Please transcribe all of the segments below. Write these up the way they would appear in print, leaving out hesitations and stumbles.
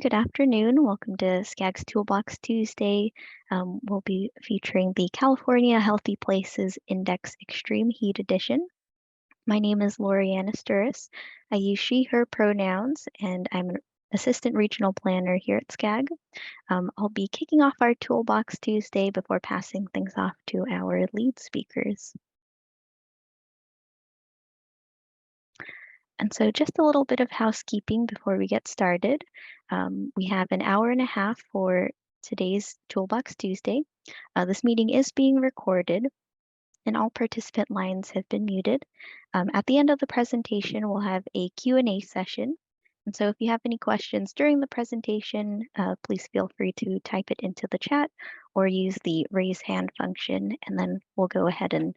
Good afternoon. Welcome to SCAG's Toolbox Tuesday. We'll be featuring the California Healthy Places Index Extreme Heat Edition. My name is Lori Anasturis. I use she, her pronouns, and I'm an assistant regional planner here at SCAG. I'll be kicking off our Toolbox Tuesday before passing things off to our lead speakers. And so just a little bit of housekeeping before we get started. We have an hour and a half for today's Toolbox Tuesday. This meeting is being recorded and all participant lines have been muted. At the end of the presentation, we'll have a Q&A session. And so if you have any questions during the presentation, please feel free to type it into the chat or use the raise hand function, and then we'll go ahead and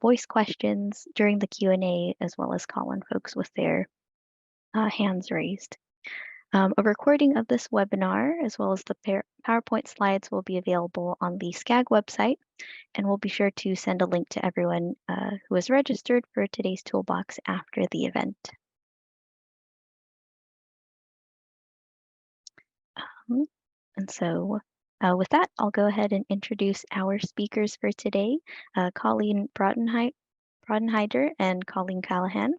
voice questions during the Q&A, as well as call on folks with their hands raised. A recording of this webinar, as well as the PowerPoint slides, will be available on the SCAG website, and we'll be sure to send a link to everyone who is registered for today's Toolbox after the event. And so with that, I'll go ahead and introduce our speakers for today, Colleen Brodenheider and Colleen Callahan.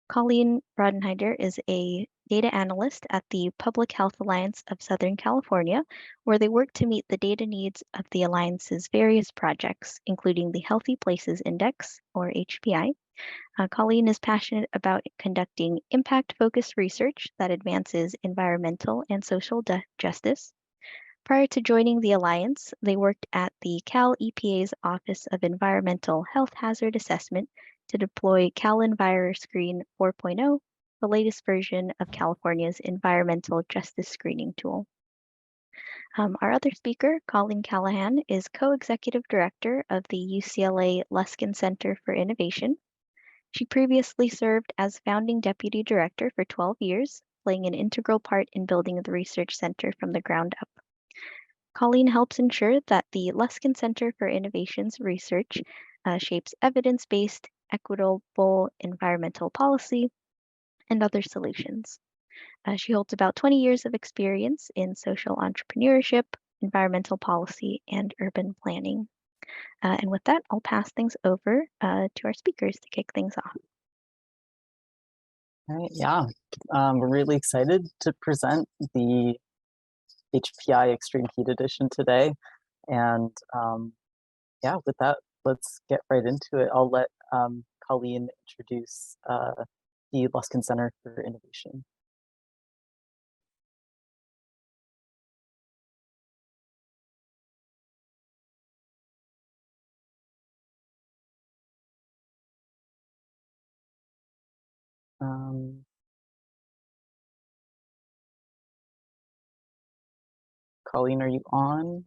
Colleen Brodenheider is a data analyst at the Public Health Alliance of Southern California, where they work to meet the data needs of the Alliance's various projects, including the Healthy Places Index, or HPI. Colleen is passionate about conducting impact-focused research that advances environmental and social justice. Prior to joining the Alliance, they worked at the Cal EPA's Office of Environmental Health Hazard Assessment to deploy CalEnviroScreen 4.0, the latest version of California's environmental justice screening tool. Our other speaker, Colleen Callahan, is co-executive director of the UCLA Luskin Center for Innovation. She previously served as founding deputy director for 12 years, playing an integral part in building the research center from the ground up. Colleen helps ensure that the Luskin Center for Innovation's research shapes evidence-based, equitable environmental policy and other solutions. She holds about 20 years of experience in social entrepreneurship, environmental policy, and urban planning. And with that, I'll pass things over to our speakers to kick things off. All right, yeah, we're really excited to present the HPI Extreme Heat Edition today. And yeah, with that, let's get right into it. I'll let Colleen introduce the Luskin Center for Innovation. Colleen, are you on?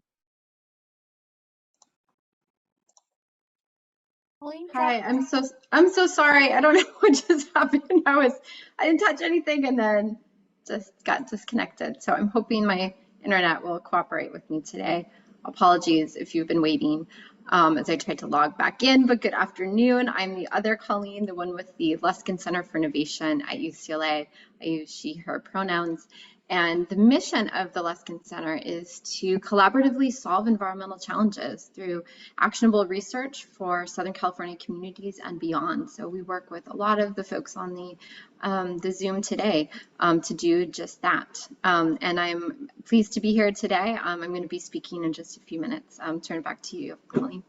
Hi, I'm so sorry. I don't know what just happened. I didn't touch anything and then just got disconnected. So I'm hoping my internet will cooperate with me today. Apologies if you've been waiting as I tried to log back in, but good afternoon. I'm the other Colleen, the one with the Luskin Center for Innovation at UCLA. I use she, her pronouns. And the mission of the Luskin Center is to collaboratively solve environmental challenges through actionable research for Southern California communities and beyond. So we work with a lot of the folks on the Zoom today to do just that. And I'm pleased to be here today. I'm going to be speaking in just a few minutes. Turn it back to you, Colleen.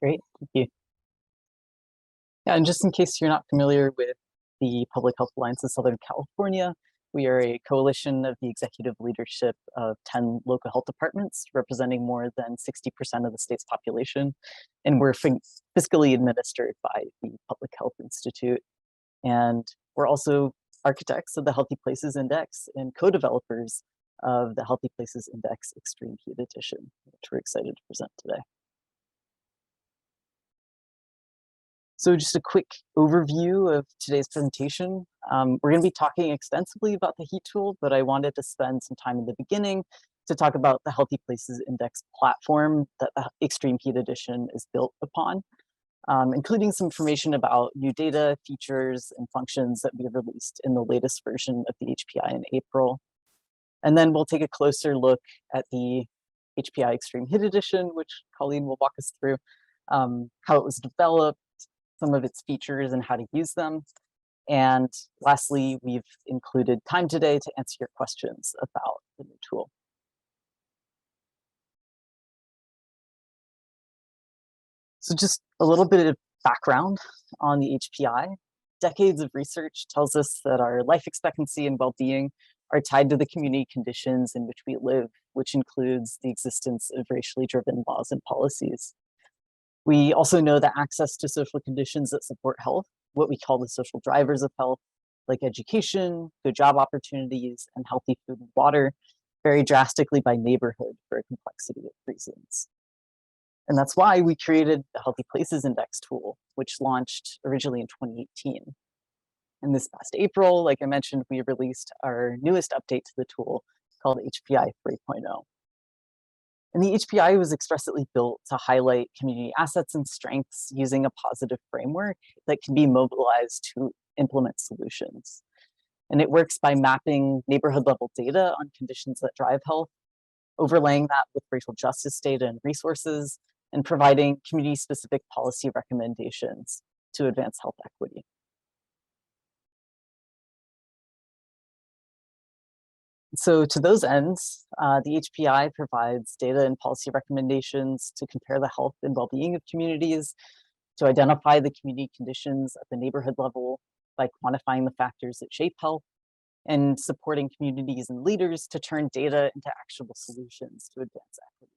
Great, thank you. Yeah, and just in case you're not familiar with the Public Health Alliance of Southern California, we are a coalition of the executive leadership of 10 local health departments, representing more than 60% of the state's population. And we're fiscally administered by the Public Health Institute. And we're also architects of the Healthy Places Index and co-developers of the Healthy Places Index Extreme Heat Edition, which we're excited to present today. So just a quick overview of today's presentation. We're going to be talking extensively about the heat tool, but I wanted to spend some time in the beginning to talk about the Healthy Places Index platform that the Extreme Heat Edition is built upon. including some information about new data, features, and functions that we released in the latest version of the HPI in April. And then we'll take a closer look at the HPI Extreme Hit Edition, which Colleen will walk us through, how it was developed, some of its features and how to use them. And lastly, we've included time today to answer your questions about the new tool. So just a little bit of background on the HPI. Decades of research tells us that our life expectancy and well-being are tied to the community conditions in which we live, which includes the existence of racially driven laws and policies. We also know that access to social conditions that support health, what we call the social drivers of health, like education, good job opportunities, and healthy food and water, vary drastically by neighborhood for a complexity of reasons. And that's why we created the Healthy Places Index tool, which launched originally in 2018. And this past April, like I mentioned, we released our newest update to the tool called HPI 3.0. And the HPI was expressly built to highlight community assets and strengths using a positive framework that can be mobilized to implement solutions. And it works by mapping neighborhood level data on conditions that drive health, overlaying that with racial justice data and resources, and providing community specific policy recommendations to advance health equity. So to those ends, the HPI provides data and policy recommendations to compare the health and well-being of communities, to identify the community conditions at the neighborhood level by quantifying the factors that shape health, and supporting communities and leaders to turn data into actionable solutions to advance equity.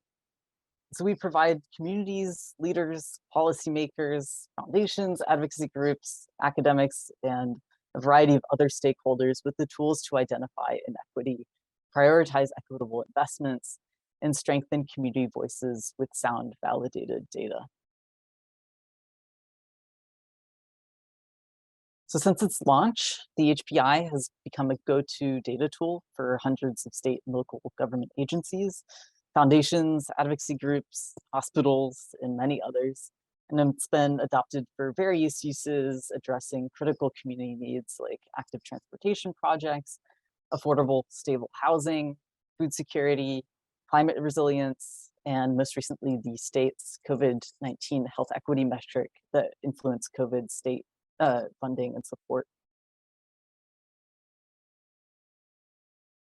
So we provide communities, leaders, policymakers, foundations, advocacy groups, academics, and a variety of other stakeholders with the tools to identify inequity, prioritize equitable investments, and strengthen community voices with sound, validated data. So since its launch, the HPI has become a go-to data tool for hundreds of state and local government agencies, foundations, advocacy groups, hospitals, and many others. And it's been adopted for various uses addressing critical community needs like active transportation projects, affordable, stable housing, food security, climate resilience, and most recently, the state's COVID-19 health equity metric that influenced COVID state funding and support.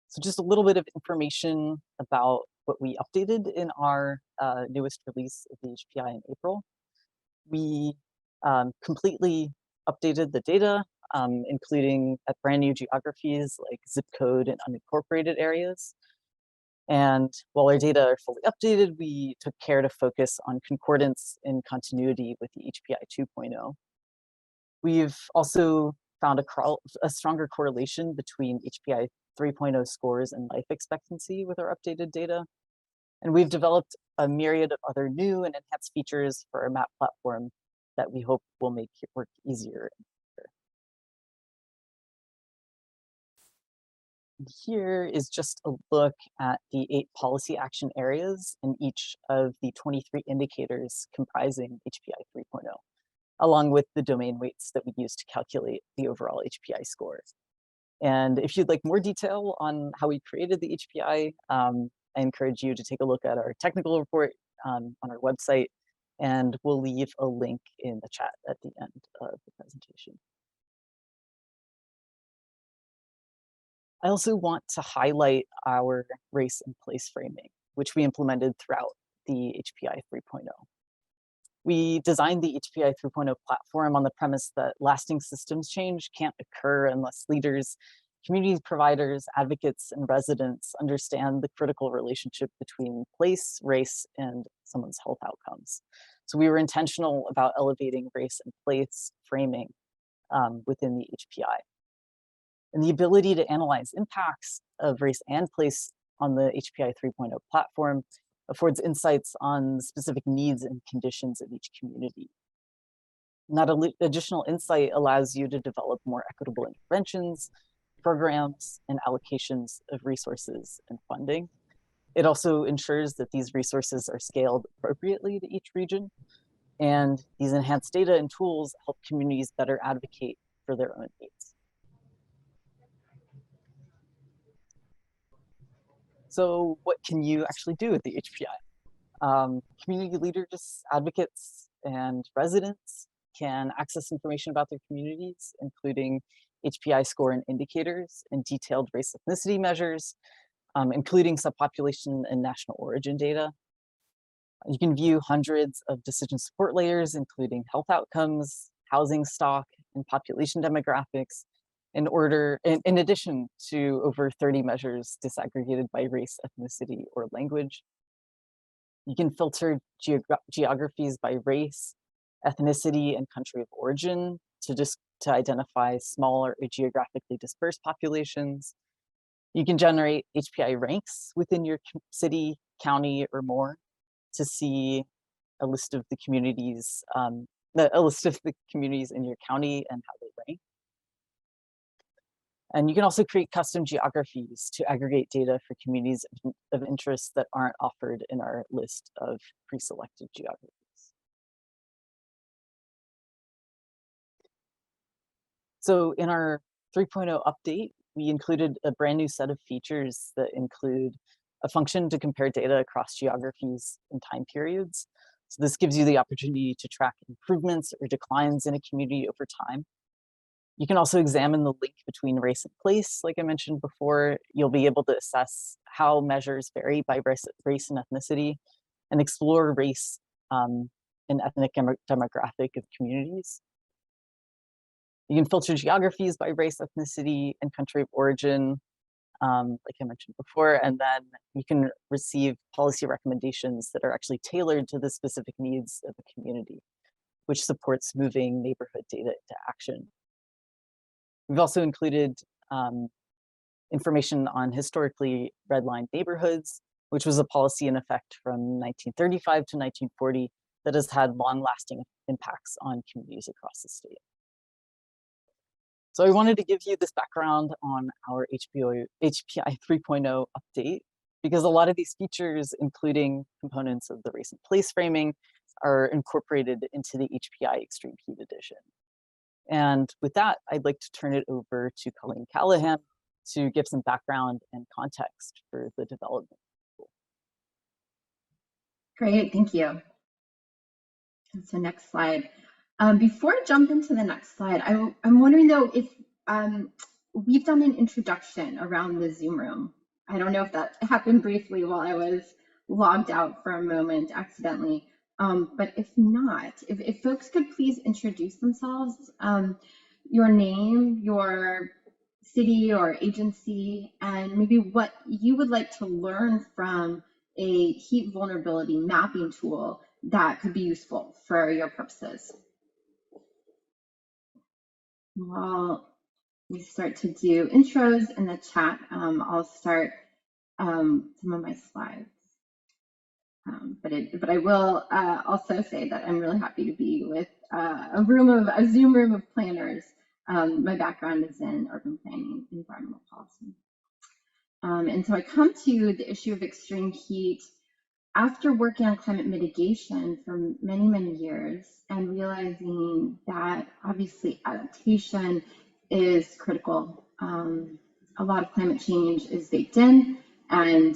So just a little bit of information about what we updated in our newest release of the HPI in April. We completely updated the data, including at brand new geographies like zip code and unincorporated areas. And while our data are fully updated, we took care to focus on concordance and continuity with the HPI 2.0. We've also found a stronger correlation between HPI 3.0 scores and life expectancy with our updated data. And we've developed a myriad of other new and enhanced features for our map platform that we hope will make it work easier. Here is just a look at the 8 policy action areas in each of the 23 indicators comprising HPI 3.0, along with the domain weights that we use to calculate the overall HPI score. And if you'd like more detail on how we created the HPI, I encourage you to take a look at our technical report on our website, and we'll leave a link in the chat at the end of the presentation. I also want to highlight our race and place framing, which we implemented throughout the HPI 3.0. We designed the HPI 3.0 platform on the premise that lasting systems change can't occur unless leaders, community providers, advocates, and residents understand the critical relationship between place, race, and someone's health outcomes. So we were intentional about elevating race and place framing within the HPI. And the ability to analyze impacts of race and place on the HPI 3.0 platform affords insights on specific needs and conditions of each community. And that additional insight allows you to develop more equitable interventions, programs, and allocations of resources and funding. It also ensures that these resources are scaled appropriately to each region. And these enhanced data and tools help communities better advocate for their own needs. So what can you actually do with the HPI? Community leaders, advocates, and residents can access information about their communities, including HPI score and indicators and detailed race ethnicity measures, including subpopulation and national origin data. You can view hundreds of decision support layers, including health outcomes, housing stock, and population demographics, in addition to over 30 measures disaggregated by race, ethnicity, or language. You can filter geographies by race, ethnicity, and country of origin to identify smaller or geographically dispersed populations. You can generate HPI ranks within your city, county, or more to see a list of the communities, in your county and how they rank. And you can also create custom geographies to aggregate data for communities of interest that aren't offered in our list of pre-selected geographies. So in our 3.0 update, we included a brand new set of features that include a function to compare data across geographies and time periods. So this gives you the opportunity to track improvements or declines in a community over time. You can also examine the link between race and place. Like I mentioned before, you'll be able to assess how measures vary by race and ethnicity and explore race and ethnic demographic of communities. You can filter geographies by race, ethnicity, and country of origin, like I mentioned before, and then you can receive policy recommendations that are actually tailored to the specific needs of the community, which supports moving neighborhood data into action. We've also included information on historically redlined neighborhoods, which was a policy in effect from 1935 to 1940 that has had long-lasting impacts on communities across the state. So I wanted to give you this background on our HPI 3.0 update, because a lot of these features, including components of the race and place framing, are incorporated into the HPI Extreme Heat Edition. And with that, I'd like to turn it over to Colleen Callahan to give some background and context for the development. Great, thank you. So next slide. Before I jump into the next slide, I'm wondering though if we've done an introduction around the Zoom room. I don't know if that happened briefly while I was logged out for a moment accidentally, but if not, if folks could please introduce themselves, your name, your city or agency, and maybe what you would like to learn from a heat vulnerability mapping tool that could be useful for your purposes. While we start to do intros in the chat, I'll start some of my slides. But I will also say that I'm really happy to be with a Zoom room of planners. My background is in urban planning, environmental policy. And so I come to the issue of extreme heat after working on climate mitigation for many, many years and realizing that obviously adaptation is critical. A lot of climate change is baked in, and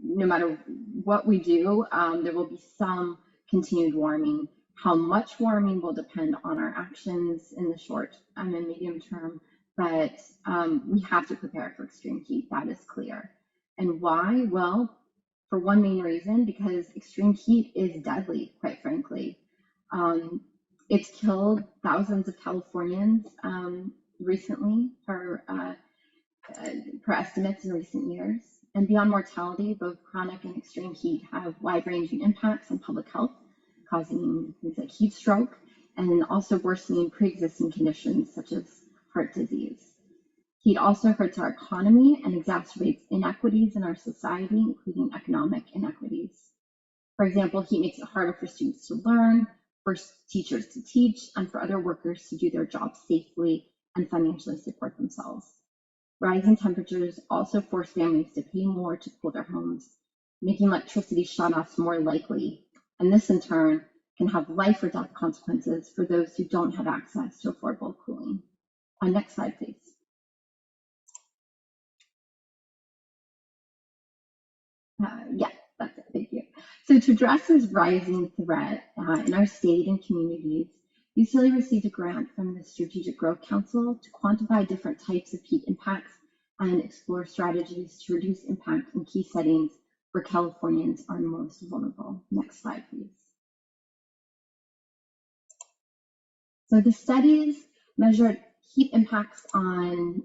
no matter what we do, there will be some continued warming. How much warming will depend on our actions in the short and medium term, but we have to prepare for extreme heat, that is clear. And why? Well, for one main reason, because extreme heat is deadly, quite frankly. It's killed thousands of Californians recently, per estimates in recent years. And beyond mortality, both chronic and extreme heat have wide-ranging impacts on public health, causing things like heat stroke, and also worsening pre-existing conditions such as heart disease. Heat also hurts our economy and exacerbates inequities in our society, including economic inequities. For example, heat makes it harder for students to learn, for teachers to teach, and for other workers to do their jobs safely and financially support themselves. Rising temperatures also force families to pay more to cool their homes, making electricity shutoffs more likely. And this in turn can have life or death consequences for those who don't have access to affordable cooling. Next slide, please. Yeah, that's it. Thank you. So to address this rising threat in our state and communities, UCLA received a grant from the Strategic Growth Council to quantify different types of heat impacts and explore strategies to reduce impact in key settings where Californians are most vulnerable. Next slide, please. So the studies measured heat impacts on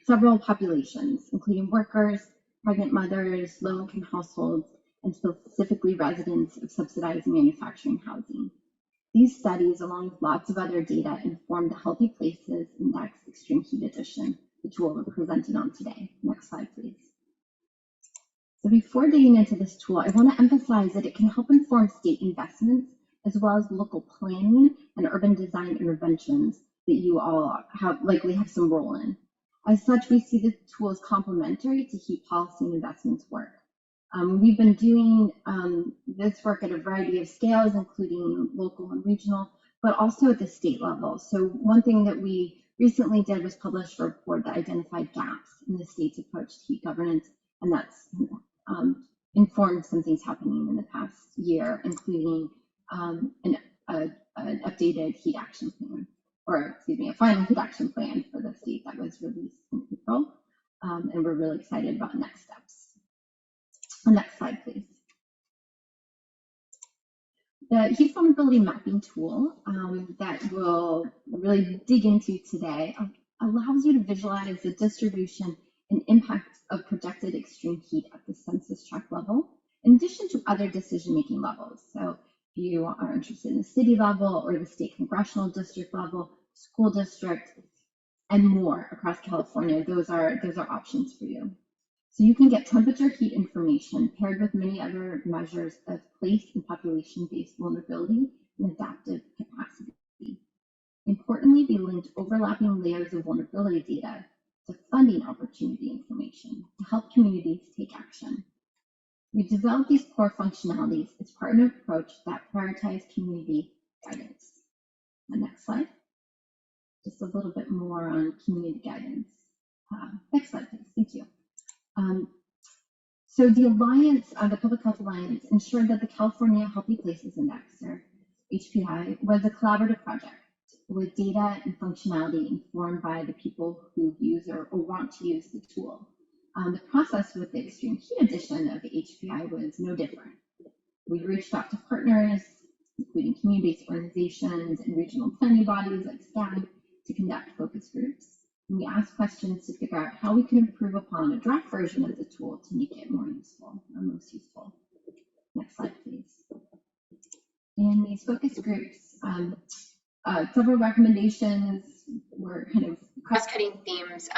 several populations, including workers, pregnant mothers, low-income households, and specifically residents of subsidized manufacturing housing. These studies, along with lots of other data, inform the Healthy Places Index Extreme Heat Edition, the tool we're presenting on today. Next slide, please. So before digging into this tool, I want to emphasize that it can help inform state investments as well as local planning and urban design interventions that you all likely have some role in. As such, we see the tool as complementary to heat policy and investments work. We've been doing this work at a variety of scales, including local and regional, but also at the state level. So one thing that we recently did was publish a report that identified gaps in the state's approach to heat governance, and that's informed some things happening in the past year, including an updated heat action plan, or excuse me, a final heat action plan for the state that was released in April, and we're really excited about next steps. Next slide, please. The heat vulnerability mapping tool that we'll really dig into today allows you to visualize the distribution and impact of projected extreme heat at the census tract level, in addition to other decision-making levels. So if you are interested in the city level or the state congressional district level, school district, and more across California, those are options for you. So you can get temperature heat information paired with many other measures of place and population-based vulnerability and adaptive capacity. Importantly, we linked overlapping layers of vulnerability data to funding opportunity information to help communities take action. We developed these core functionalities as part of an approach that prioritized community guidance. The next slide. Just a little bit more on community guidance. Next slide, please. Thank you. So the Alliance, the Public Health Alliance, ensured that the California Healthy Places Index, or HPI, was a collaborative project with data and functionality informed by the people who use or want to use the tool. The process with the Extreme Heat edition of the HPI was no different. We reached out to partners, including community-based organizations and regional planning bodies like SCAD, to conduct focus groups. And we asked questions to figure out how we could improve upon a draft version of the tool to make it more useful or most useful. Next slide, please. In these focus groups, several recommendations were kind of cross-cutting themes,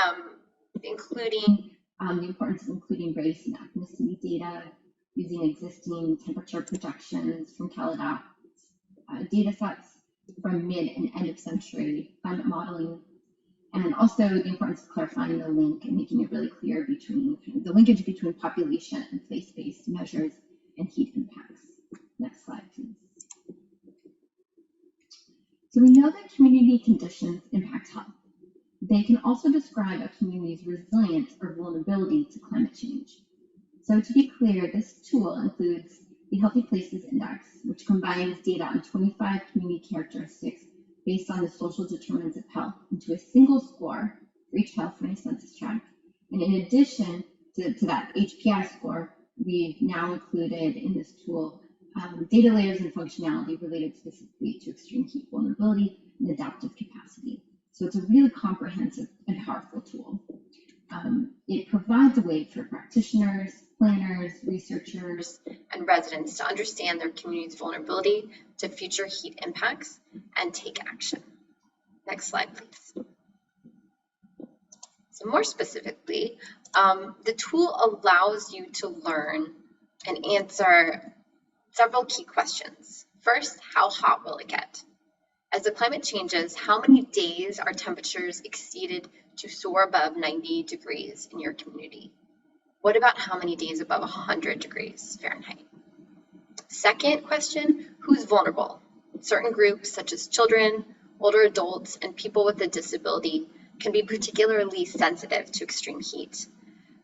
including the importance of including race and ethnicity data, using existing temperature projections from CalAdapt, datasets from mid and end of century climate modeling, and also the importance of clarifying the link and making it really clear between the linkage between population and place-based measures and heat impacts. Next slide, please. So we know that community conditions impact health. They can also describe a community's resilience or vulnerability to climate change. So to be clear, this tool includes the Healthy Places Index, which combines data on 25 community characteristics based on the social determinants of health into a single score for each California census tract. And in addition to that HPI score, we've now included in this tool data layers and functionality related specifically to extreme heat vulnerability and adaptive capacity. So it's a really comprehensive and powerful tool. It provides a way for practitioners, planners, researchers, and residents to understand their community's vulnerability to future heat impacts and take action. Next slide, please. So more specifically, the tool allows you to learn and answer several key questions. First, how hot will it get? As the climate changes, how many days are temperatures exceeded to soar above 90 degrees in your community? What about how many days above 100 degrees Fahrenheit? Second question, who's vulnerable? Certain groups, such as children, older adults, and people with a disability, can be particularly sensitive to extreme heat.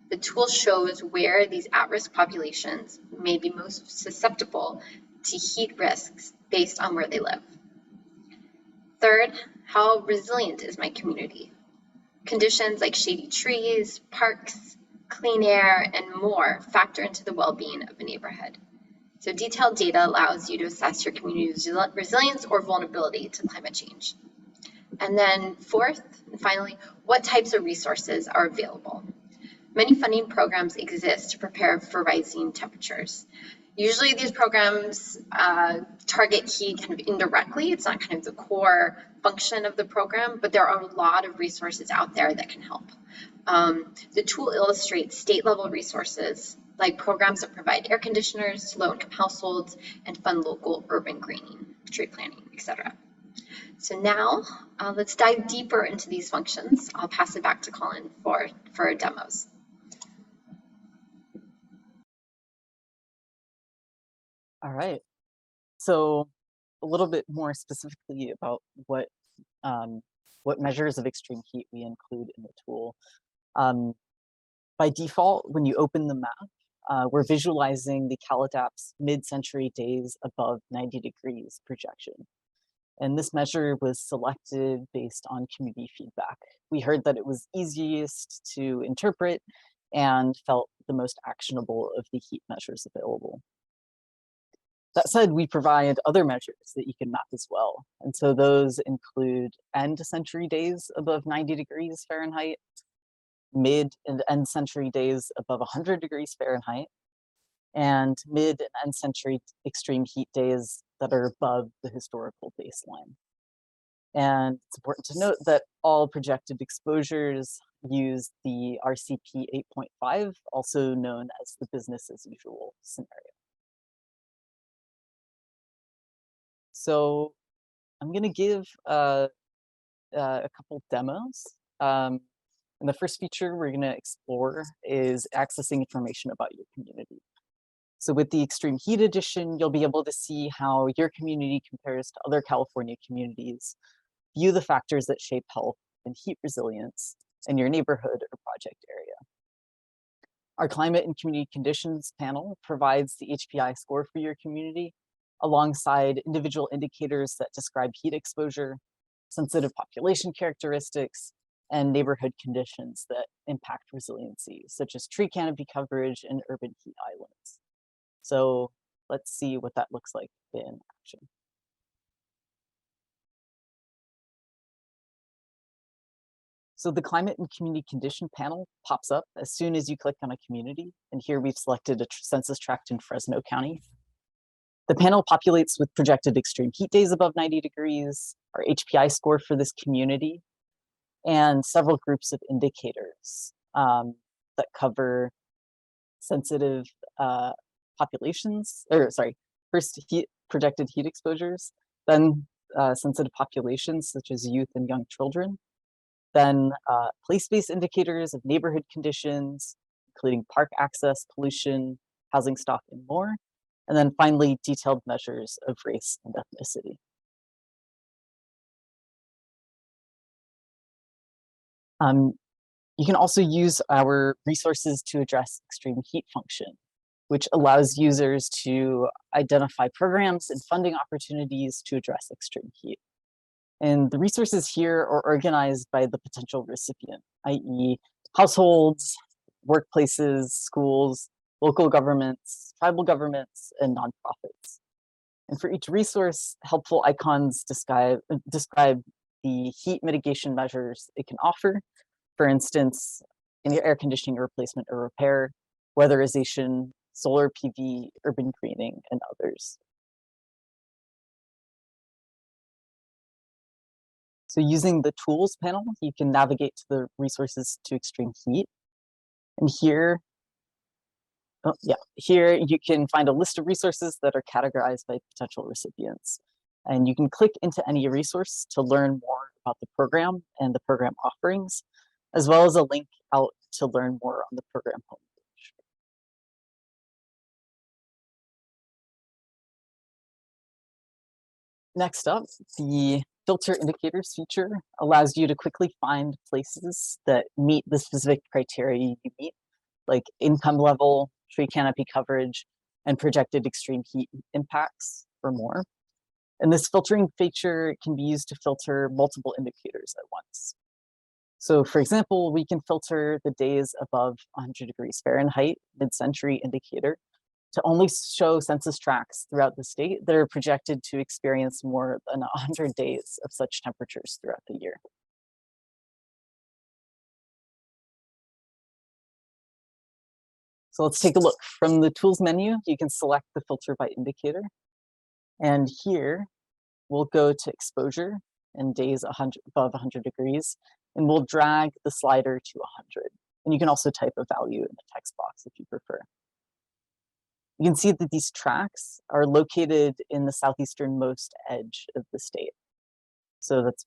The tool shows where these at-risk populations may be most susceptible to heat risks based on where they live. Third, how resilient is my community? Conditions like shady trees, parks, clean air, and more factor into the well-being of a neighborhood. So detailed data allows you to assess your community's resilience or vulnerability to climate change. And then fourth, and finally, what types of resources are available? Many funding programs exist to prepare for rising temperatures. Usually these programs target heat kind of indirectly. It's not kind of the core function of the program, but there are a lot of resources out there that can help. The tool illustrates state-level resources like programs that provide air conditioners to low-income households and fund local urban greening, tree planting, etc. So now let's dive deeper into these functions. I'll pass it back to Colin for demos. All right. So a little bit more specifically about what measures of extreme heat we include in the tool. By default, when you open the map, we're visualizing the CalAdapt's mid-century days above 90 degrees projection. And this measure was selected based on community feedback. We heard that it was easiest to interpret and felt the most actionable of the heat measures available. That said, we provide other measures that you can map as well. And so those include end century days above 90 degrees Fahrenheit, mid and end century days above 100 degrees Fahrenheit, and mid and end century extreme heat days that are above the historical baseline. And it's important to note that all projected exposures use the RCP 8.5, also known as the business as usual scenario. So I'm going to give a couple demos. And the first feature we're going to explore is accessing information about your community. So with the Extreme Heat Edition, you'll be able to see how your community compares to other California communities, view the factors that shape health and heat resilience in your neighborhood or project area. Our Climate and Community Conditions panel provides the HPI score for your community, alongside individual indicators that describe heat exposure, sensitive population characteristics, and neighborhood conditions that impact resiliency, such as tree canopy coverage and urban heat islands. So let's see what that looks like in action. So the Climate and Community Condition panel pops up as soon as you click on a community. And here we've selected a census tract in Fresno County. The panel populates with projected extreme heat days above 90 degrees, our HPI score for this community, and several groups of indicators that cover sensitive populations, first projected heat exposures, then sensitive populations such as youth and young children, then place-based indicators of neighborhood conditions, including park access, pollution, housing stock, and more. And then finally, detailed measures of race and ethnicity. You can also use our resources to address extreme heat function, which allows users to identify programs and funding opportunities to address extreme heat. And the resources here are organized by the potential recipient, i.e. households, workplaces, schools, local governments, tribal governments, and nonprofits. And for each resource, helpful icons describe the heat mitigation measures it can offer. For instance, any air conditioning replacement or repair, weatherization, solar PV, urban greening, and others. So using the tools panel, you can navigate to the resources to extreme heat. And here, here you can find a list of resources that are categorized by potential recipients. And you can click into any resource to learn more about the program and the program offerings, as well as a link out to learn more on the program homepage. Next up, the filter indicators feature allows you to quickly find places that meet the specific criteria you meet, like income level, tree canopy coverage, and projected extreme heat impacts or more. And this filtering feature can be used to filter multiple indicators at once. So for example, we can filter the days above 100 degrees Fahrenheit mid-century indicator to only show census tracts throughout the state that are projected to experience more than 100 days of such temperatures throughout the year. So let's take a look. From the tools menu, you can select the filter by indicator. And here we'll go to exposure and days above 100 degrees, and we'll drag the slider to 100. And you can also type a value in the text box if you prefer. You can see that these tracks are located in the southeasternmost edge of the state. So that's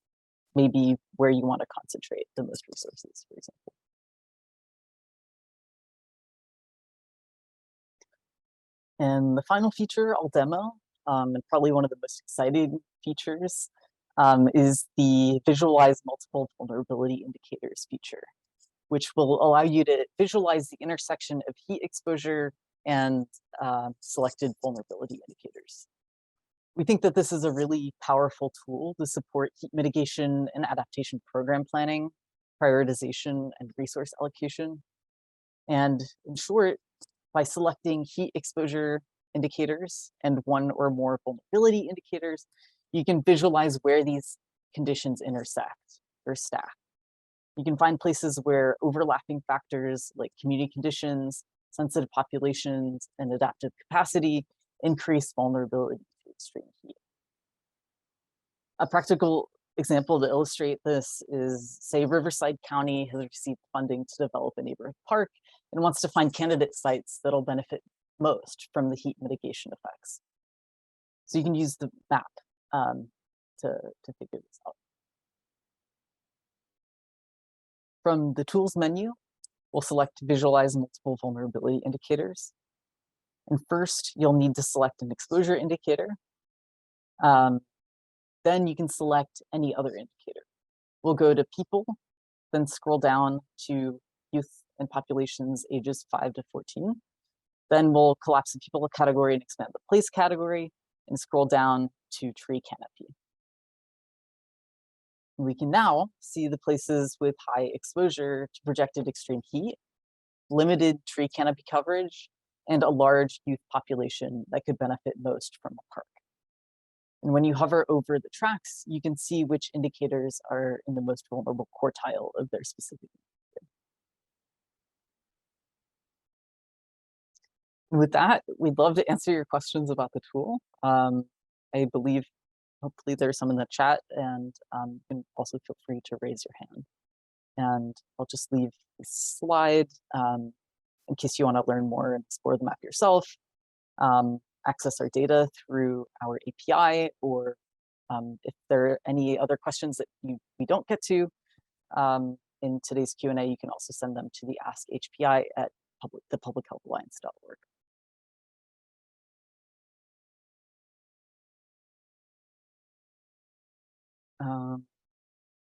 maybe where you want to concentrate the most resources, for example. And the final feature I'll demo, and probably one of the most exciting features, is the Visualize Multiple Vulnerability Indicators feature, which will allow you to visualize the intersection of heat exposure and selected vulnerability indicators. We think that this is a really powerful tool to support heat mitigation and adaptation program planning, prioritization, and resource allocation. And in short, by selecting heat exposure indicators and one or more vulnerability indicators, you can visualize where these conditions intersect or stack. You can find places where overlapping factors like community conditions, sensitive populations, and adaptive capacity increase vulnerability to extreme heat. A practical example to illustrate this is, say, Riverside County has received funding to develop a neighborhood park and wants to find candidate sites that'll benefit most from the heat mitigation effects. So you can use the map to figure this out. From the Tools menu, we'll select Visualize Multiple Vulnerability Indicators. And first, you'll need to select an exposure indicator. Then you can select any other indicator. We'll go to People, then scroll down to Youth and Populations ages 5 to 14. Then we'll collapse the People category and expand the Place category and scroll down to Tree Canopy. We can now see the places with high exposure to projected extreme heat, limited tree canopy coverage, and a large youth population that could benefit most from a park. And when you hover over the tracks, you can see which indicators are in the most vulnerable quartile of their specific indicator. And with that, we'd love to answer your questions about the tool. I believe hopefully there's some in the chat, and you can also feel free to raise your hand. And I'll just leave this slide in case you want to learn more and explore the map yourself, access our data through our API, or if there are any other questions that we don't get to in today's Q&A, you can also send them to the Ask HPI at thepublichealthalliance.org.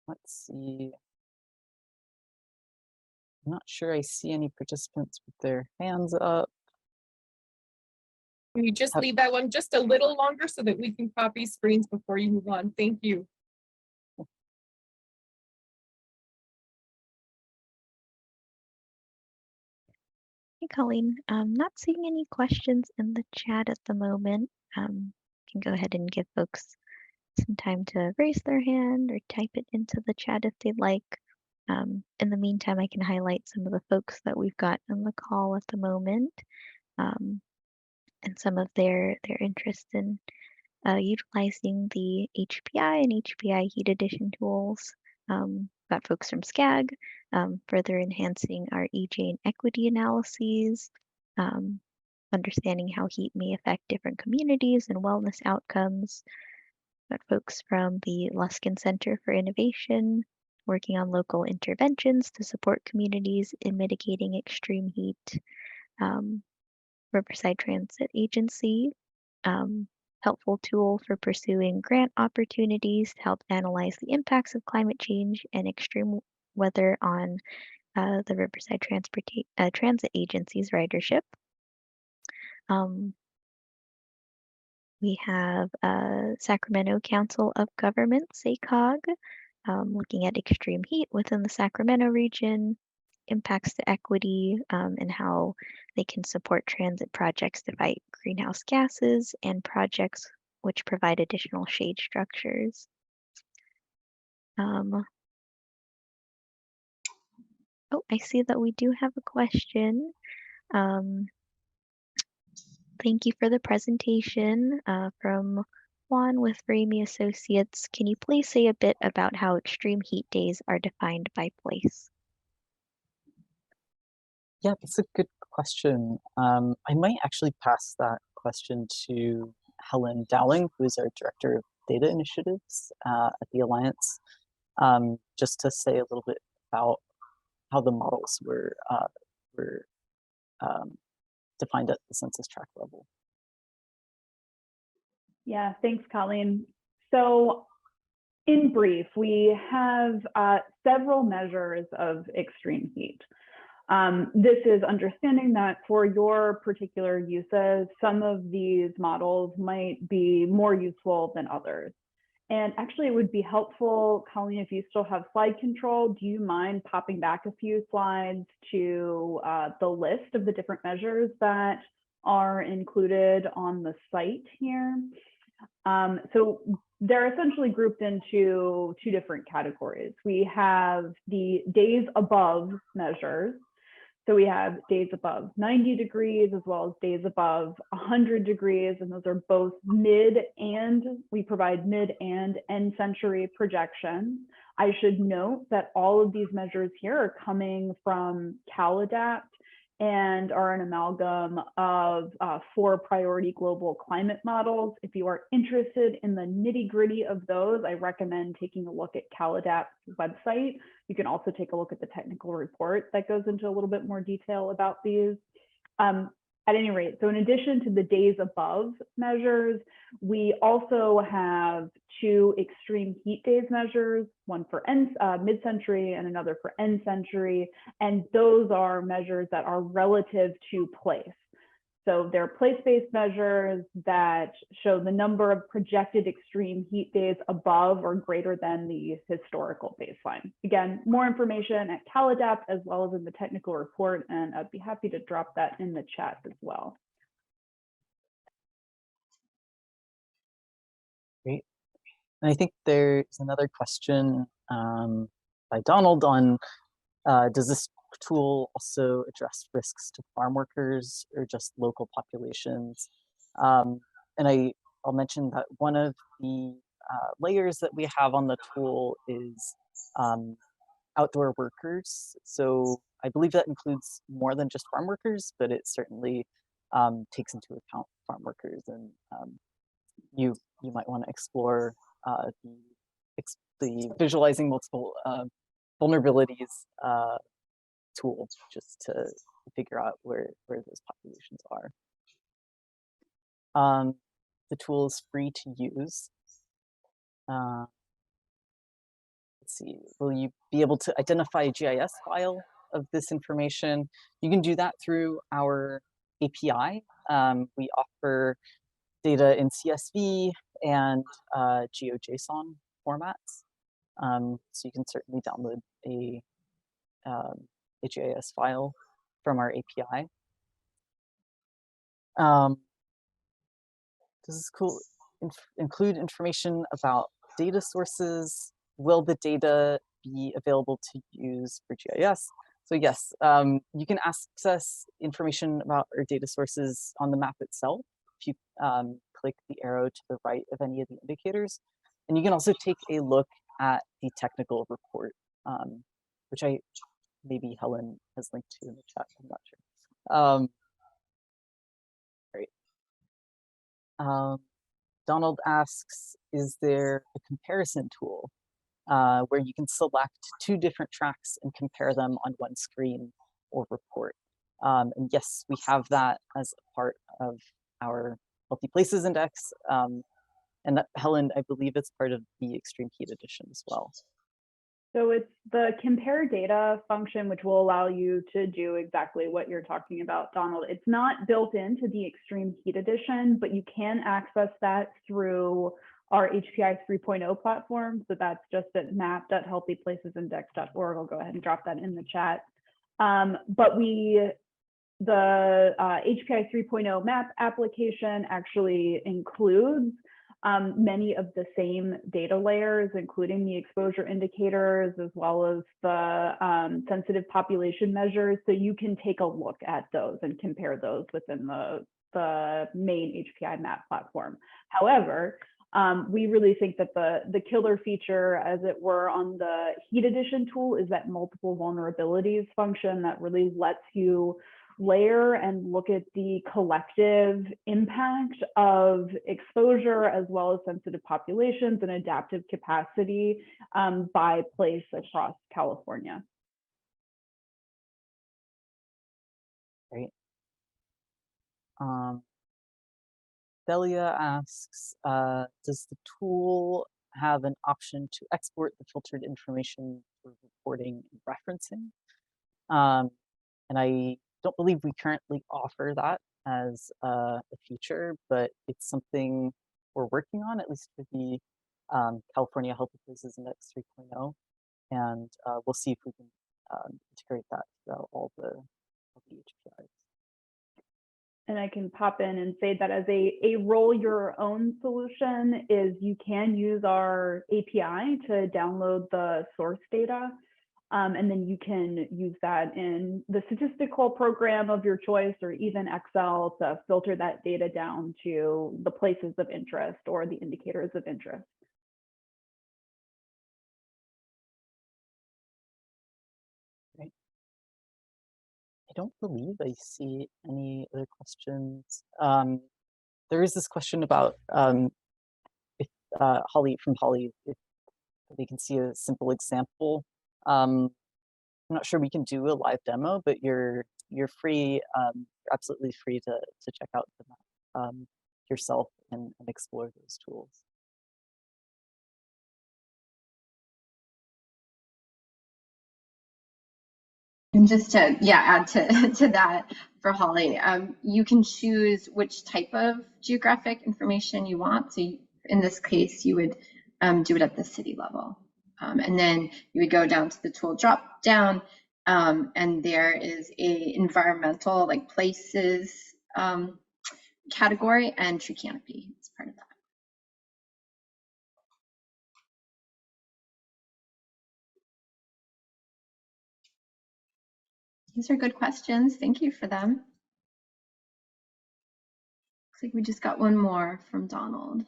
Let's see. I'm not sure I see any participants with their hands up. Can you just leave that one just a little longer so that we can copy screens before you move on? Thank you. Hey, Colleen, I'm not seeing any questions in the chat at the moment. Can go ahead and give folks some time to raise their hand or type it into the chat if they'd like. In the meantime, I can highlight some of the folks that we've got on the call at the moment, and some of their interest in utilizing the HPI and HPI Heat Addition tools. Got folks from SCAG, further enhancing our EJ and equity analyses, understanding how heat may affect different communities and wellness outcomes. Got folks from the Luskin Center for Innovation, working on local interventions to support communities in mitigating extreme heat. Riverside Transit Agency, helpful tool for pursuing grant opportunities to help analyze the impacts of climate change and extreme weather on the Riverside Transit Agency's ridership. We have Sacramento Council of Governments, SACOG, looking at extreme heat within the Sacramento region, impacts to equity, and how they can support transit projects to fight greenhouse gases and projects which provide additional shade structures. Oh, I see that we do have a question. Thank you for the presentation from Juan with Ramey Associates. Can you please say a bit about how extreme heat days are defined by place? Yeah, that's a good question. I might actually pass that question to Helen Dowling, who is our Director of Data Initiatives at the Alliance, just to say a little bit about how the models were defined at the census tract level. Yeah, thanks, Colleen. So in brief, we have several measures of extreme heat. This is understanding that for your particular uses, some of these models might be more useful than others. And actually, it would be helpful, Colleen, if you still have slide control, do you mind popping back a few slides to the list of the different measures that are included on the site here? So they're essentially grouped into two different categories. We have the days above measures. So we have days above 90 degrees as well as days above 100 degrees, and those are both we provide mid and end century projections. I should note that all of these measures here are coming from CalAdapt and are an amalgam of 4 priority global climate models. If you are interested in the nitty-gritty of those, I recommend taking a look at CalAdapt's website. You can also take a look at the technical report that goes into a little bit more detail about these. At any rate, so in addition to the days above measures, we also have 2 extreme heat days measures, one for mid-century and another for end century. And those are measures that are relative to place. So they're place-based measures that show the number of projected extreme heat days above or greater than the historical baseline. Again, more information at CalAdapt as well as in the technical report, and I'd be happy to drop that in the chat as well. Great. And I think there's another question by Donald on, does this tool also address risks to farm workers or just local populations? And I'll mention that one of the layers that we have on the tool is outdoor workers. So I believe that includes more than just farm workers, but it certainly takes into account farm workers. And you might want to explore the visualizing multiple vulnerabilities tool just to figure out where those populations are. The tool is free to use. Let's see, will you be able to identify a GIS file of this information? You can do that through our API. We offer data in CSV and GeoJSON formats. So you can certainly download a GIS file from our API. Does this include information about data sources? Will the data be available to use for GIS? So yes, you can access information about our data sources on the map itself if you click the arrow to the right of any of the indicators. And you can also take a look at the technical report, which maybe Helen has linked to in the chat, I'm not sure. Great. Donald asks, is there a comparison tool where you can select 2 different tracks and compare them on one screen or report? And yes, we have that as a part of our Healthy Places Index. And that, Helen, I believe it's part of the extreme heat edition as well. So it's the compare data function, which will allow you to do exactly what you're talking about, Donald. It's not built into the extreme heat edition, but you can access that through our HPI 3.0 platform. So that's just at map.healthyplacesindex.org. I'll go ahead and drop that in the chat. But the HPI 3.0 map application actually includes many of the same data layers, including the exposure indicators, as well as the sensitive population measures. So you can take a look at those and compare those within the main HPI map platform. However, we really think that the killer feature, as it were, on the heat edition tool is that multiple vulnerabilities function that really lets you layer and look at the collective impact of exposure as well as sensitive populations and adaptive capacity by place across California. Great. Delia asks, does the tool have an option to export the filtered information for reporting and referencing? And I don't believe we currently offer that as a feature, but it's something we're working on, at least for the California Healthy Places Index 3.0. And we'll see if we can integrate that throughout all the HPIs. And I can pop in and say that as a roll your own solution is you can use our API to download the source data. And then you can use that in the statistical program of your choice or even Excel to filter that data down to the places of interest or the indicators of interest. Great. I don't believe I see any other questions. There is this question about if Holly, if they can see a simple example. I'm not sure we can do a live demo, but you're free, you're absolutely free to check out the map yourself and explore those tools. And just to add to that for Holly, you can choose which type of geographic information you want. So in this case, you would do it at the city level. And then you would go down to the tool drop down, and there is a environmental, like places category, and tree canopy is part of that. These are good questions. Thank you for them. Looks like we just got one more from Donald.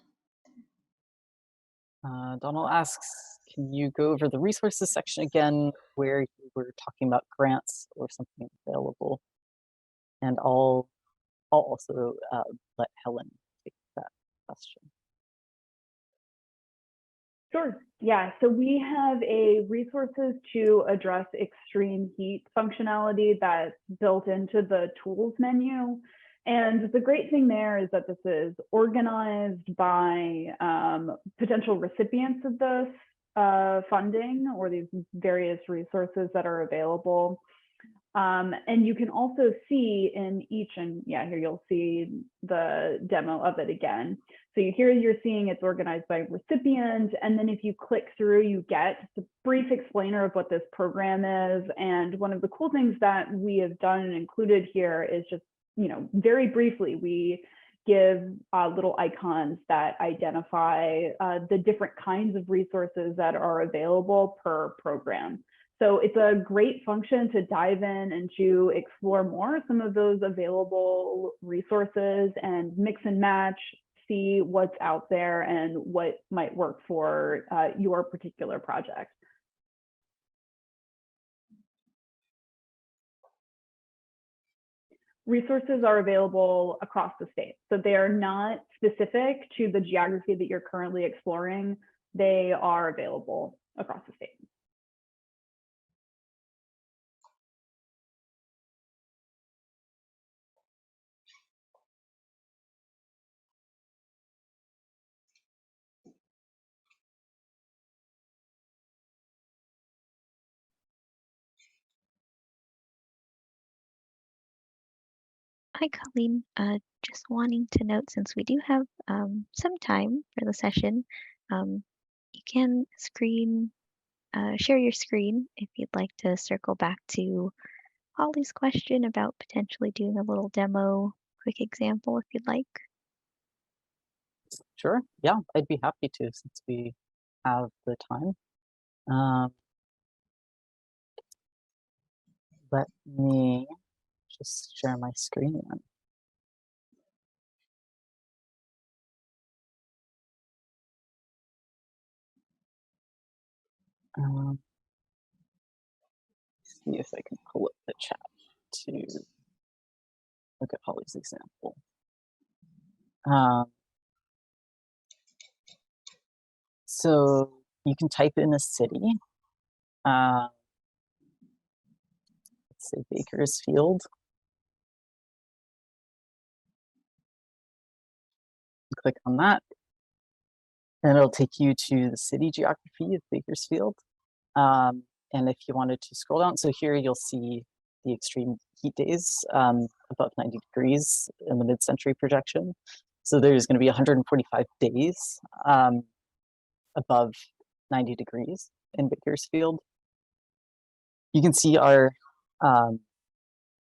Donald asks, can you go over the resources section again where you were talking about grants or something available? And I'll also let Helen take that question. Sure. Yeah. So we have a resources to address extreme heat functionality that's built into the tools menu. And the great thing there is that this is organized by potential recipients of this funding or these various resources that are available. And you can also see in each, and yeah, here you'll see the demo of it again. So here you're seeing it's organized by recipient, and then if you click through, you get the brief explainer of what this program is. And one of the cool things that we have done and included here is just, very briefly, we give little icons that identify the different kinds of resources that are available per program. So it's a great function to dive in and to explore more some of those available resources and mix and match, see what's out there and what might work for your particular project. Resources are available across the state. So they are not specific to the geography that you're currently exploring. They are available across the state. Hi, Colleen. Just wanting to note, since we do have some time for the session, you can share your screen if you'd like to circle back to Holly's question about potentially doing a little demo, quick example if you'd like. Sure. Yeah, I'd be happy to since we have the time. Let me just share my screen then. See if I can pull up the chat to look at Holly's example. So you can type in a city. Let's say Bakersfield. Click on that, and it'll take you to the city geography of Bakersfield. And if you wanted to scroll down, so here you'll see the extreme heat days above 90 degrees in the mid-century projection. So there's going to be 145 days above 90 degrees in Bakersfield. You can see our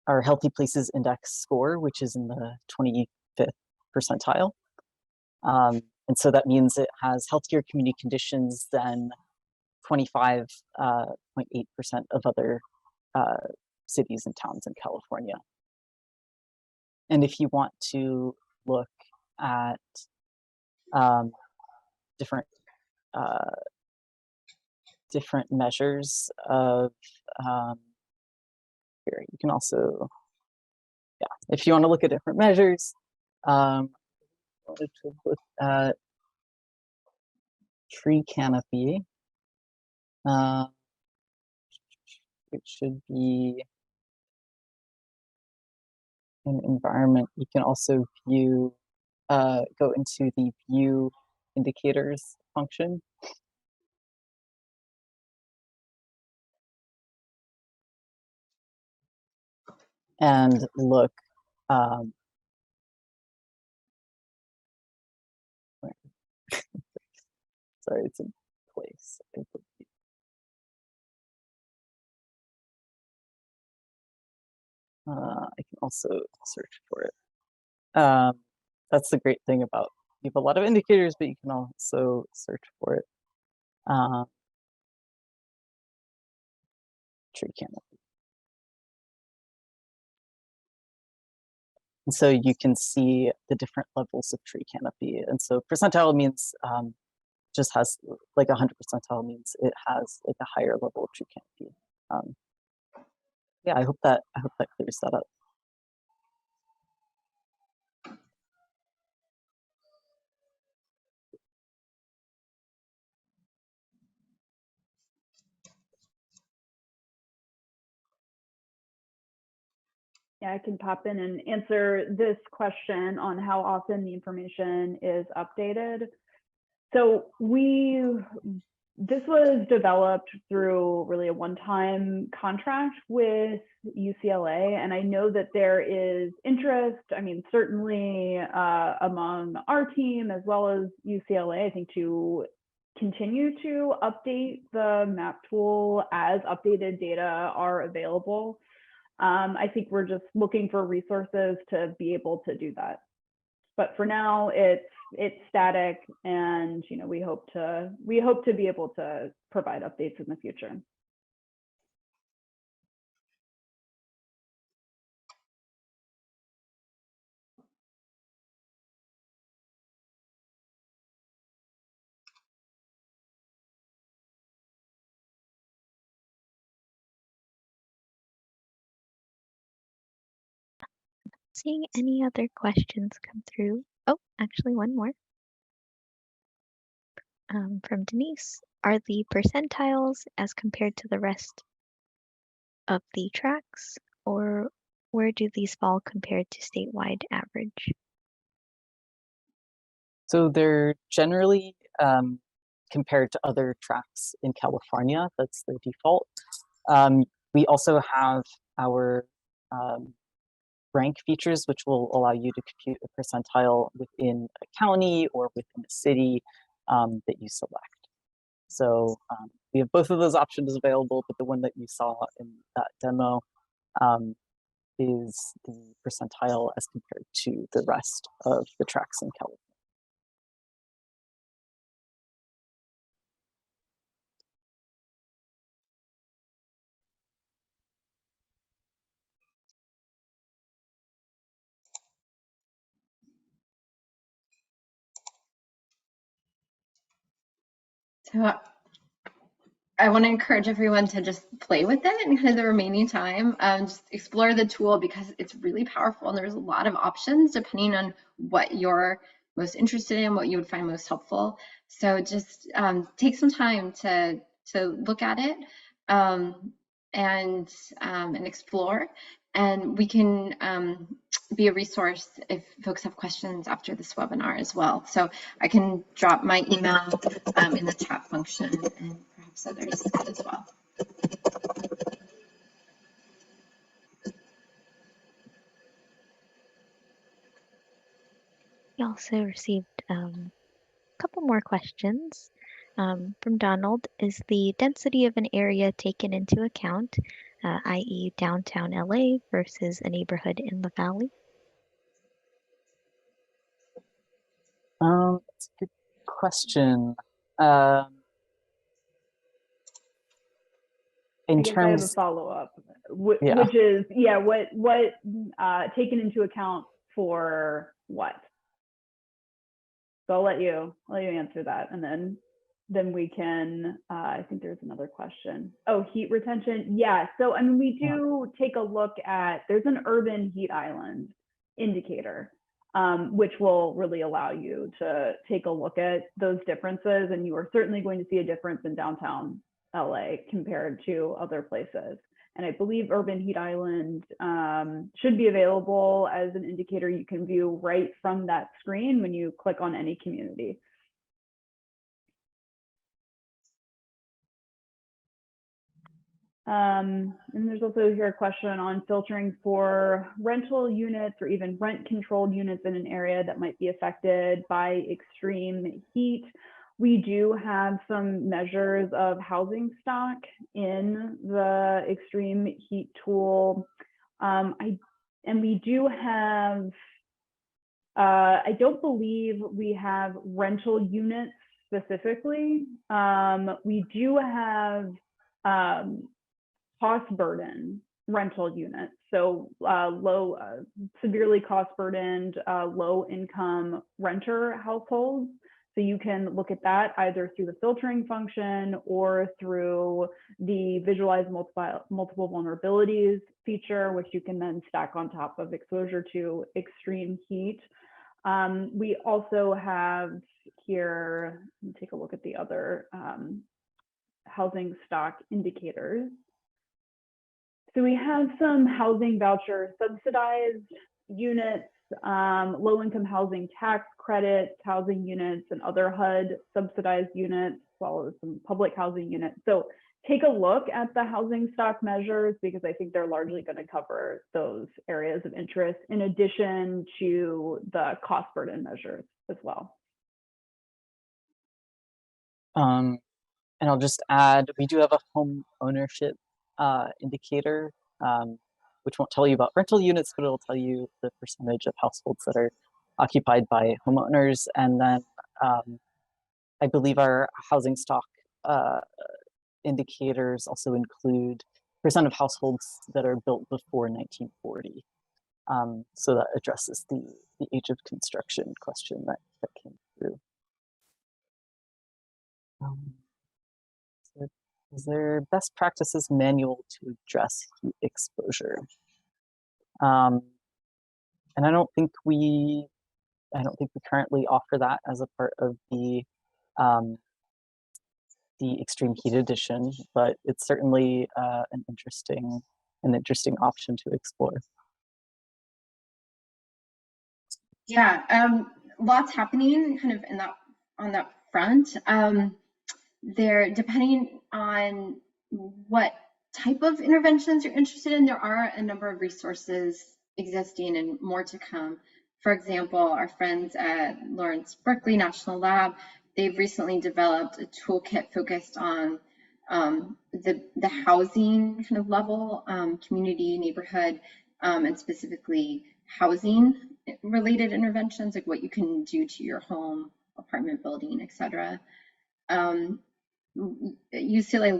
Healthy Places Index score, which is in the 25th percentile. And so that means it has healthier community conditions than 25.8% of other cities and towns in California. And if you want to look at different measures of here, you can also, yeah, if you want to look at different measures, to look at tree canopy, it should be an environment. You can also view, go into the view indicators function. And look, sorry, it's in place. I can also search for it. That's the great thing about, you have a lot of indicators, but you can also search for it. Tree canopy. And so you can see the different levels of tree canopy. And so percentile means just has like 100 percentile means it has like a higher level of tree canopy. Yeah, I hope that clears that up. Yeah, I can pop in and answer this question on how often the information is updated. So this was developed through really a one-time contract with UCLA, and I know that there is interest, I mean, certainly among our team as well as UCLA, I think, to continue to update the map tool as updated data are available. I think we're just looking for resources to be able to do that. But for now, it's static, and we hope to be able to provide updates in the future. Seeing any other questions come through. Oh, actually one more. From Denise. Are the percentiles as compared to the rest of the tracks, or where do these fall compared to statewide average? So they're generally compared to other tracks in California. That's the default. We also have our rank features, which will allow you to compute a percentile within a county or within a city that you select. So we have both of those options available, but the one that you saw in that demo is the percentile as compared to the rest of the tracks in California. So I want to encourage everyone to just play with it and kind of the remaining time, just explore the tool because it's really powerful and there's a lot of options depending on what you're most interested in, what you would find most helpful. So just take some time to look at it and explore. And we can be a resource if folks have questions after this webinar as well. So I can drop my email in the chat function and perhaps others could as well. We also received a couple more questions from Donald. Is the density of an area taken into account, i.e. downtown LA versus a neighborhood in the valley? That's a good question. In I guess I have a terms, follow-up, yeah. which is, what taken into account for what? So I'll let you answer that, and then we can. I think there's another question. Oh, heat retention. Yeah. So I mean, we do take a look at. There's an urban heat island indicator, which will really allow you to take a look at those differences, and you are certainly going to see a difference in downtown LA compared to other places. And I believe Urban Heat Island should be available as an indicator you can view right from that screen when you click on any community. And there's also here a question on filtering for rental units or even rent controlled units in an area that might be affected by extreme heat. We do have some measures of housing stock in the extreme heat tool. And we do have, I don't believe we have rental units specifically. We do have cost burden rental units. So severely cost burdened, low income renter households. So you can look at that either through the filtering function or through the visualize multiple vulnerabilities feature, which you can then stack on top of exposure to extreme heat. We also have here, let me take a look at the other housing stock indicators. So we have some housing voucher subsidized units, low-income housing tax credits, housing units, and other HUD subsidized units, as well as some public housing units. So take a look at the housing stock measures because I think they're largely going to cover those areas of interest in addition to the cost burden measures as well. And I'll just add, we do have a home ownership indicator, which won't tell you about rental units, but it'll tell you the percentage of households that are occupied by homeowners. And then I believe our housing stock indicators also include percent of households that are built before 1940. So that addresses the age of construction question that came through. So is there best practices manual to address heat exposure? And I don't think we currently offer that as a part of the extreme heat edition, but it's certainly an interesting option to explore. Yeah, lots happening kind of on that front. There, depending on what type of interventions you're interested in, there are a number of resources existing and more to come. For example, our friends at Lawrence Berkeley National Lab, they've recently developed a toolkit focused on the housing kind of level, community, neighborhood, and specifically housing related interventions, like what you can do to your home, apartment building, etc. UCLA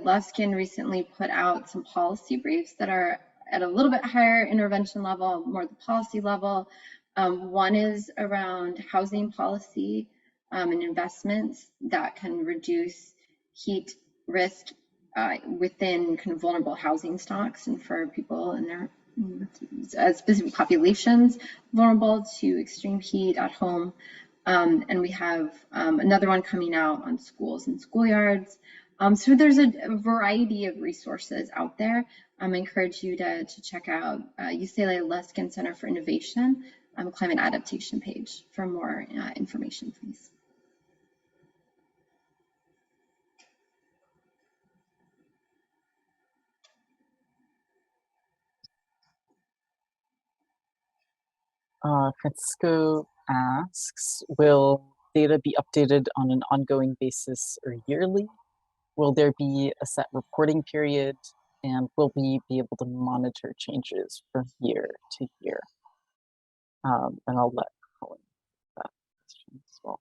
Luskin recently put out some policy briefs that are at a little bit higher intervention level, more the policy level. One is around housing policy and investments that can reduce heat risk within kind of vulnerable housing stocks and for people in their specific populations vulnerable to extreme heat at home. And we have another one coming out on schools and schoolyards. So there's a variety of resources out there. I encourage you to check out UCLA Luskin Center for Innovation climate adaptation page for more information, please. Francisco asks, will data be updated on an ongoing basis or yearly? Will there be a set reporting period? And will we be able to monitor changes from year to year? And I'll let Colin that question as well.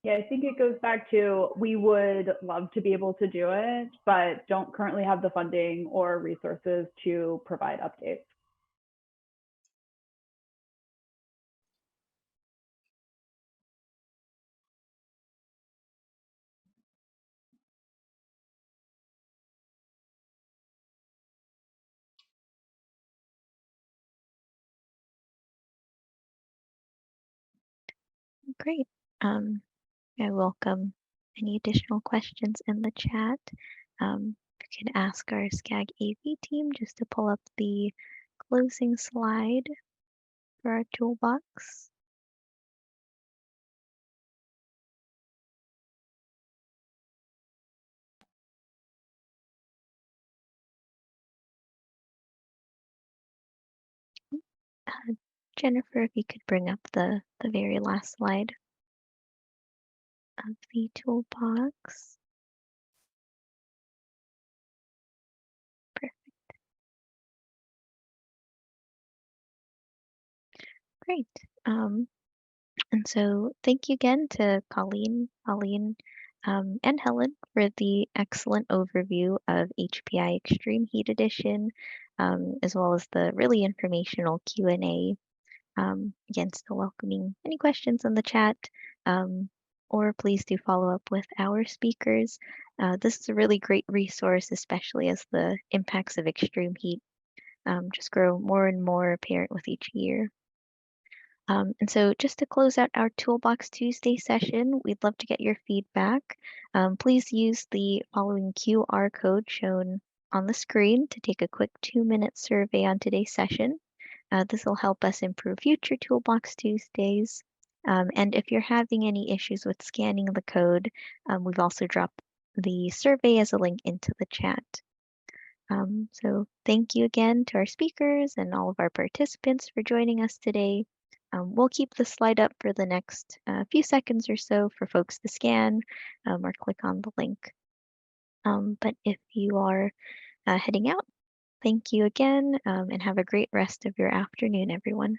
Yeah, I think it goes back to, we would love to be able to do it, but don't currently have the funding or resources to provide updates. Great. I welcome any additional questions in the chat. You can ask our SCAG AV team just to pull up the closing slide for our toolbox. Jennifer, if you could bring up the very last slide of the toolbox. Perfect. Great. And so thank you again to Colleen, and Helen for the excellent overview of HPI Extreme Heat Edition, as well as the really informational Q&A. Again, still welcoming any questions in the chat, or please do follow up with our speakers. This is a really great resource, especially as the impacts of extreme heat just grow more and more apparent with each year. And so just to close out our Toolbox Tuesday session, we'd love to get your feedback. Please use the following QR code shown on the screen to take a quick 2-minute survey on today's session. This will help us improve future Toolbox Tuesdays. And if you're having any issues with scanning the code, we've also dropped the survey as a link into the chat. So thank you again to our speakers and all of our participants for joining us today. We'll keep the slide up for the next few seconds or so for folks to scan or click on the link. But if you are heading out, thank you again and have a great rest of your afternoon, everyone.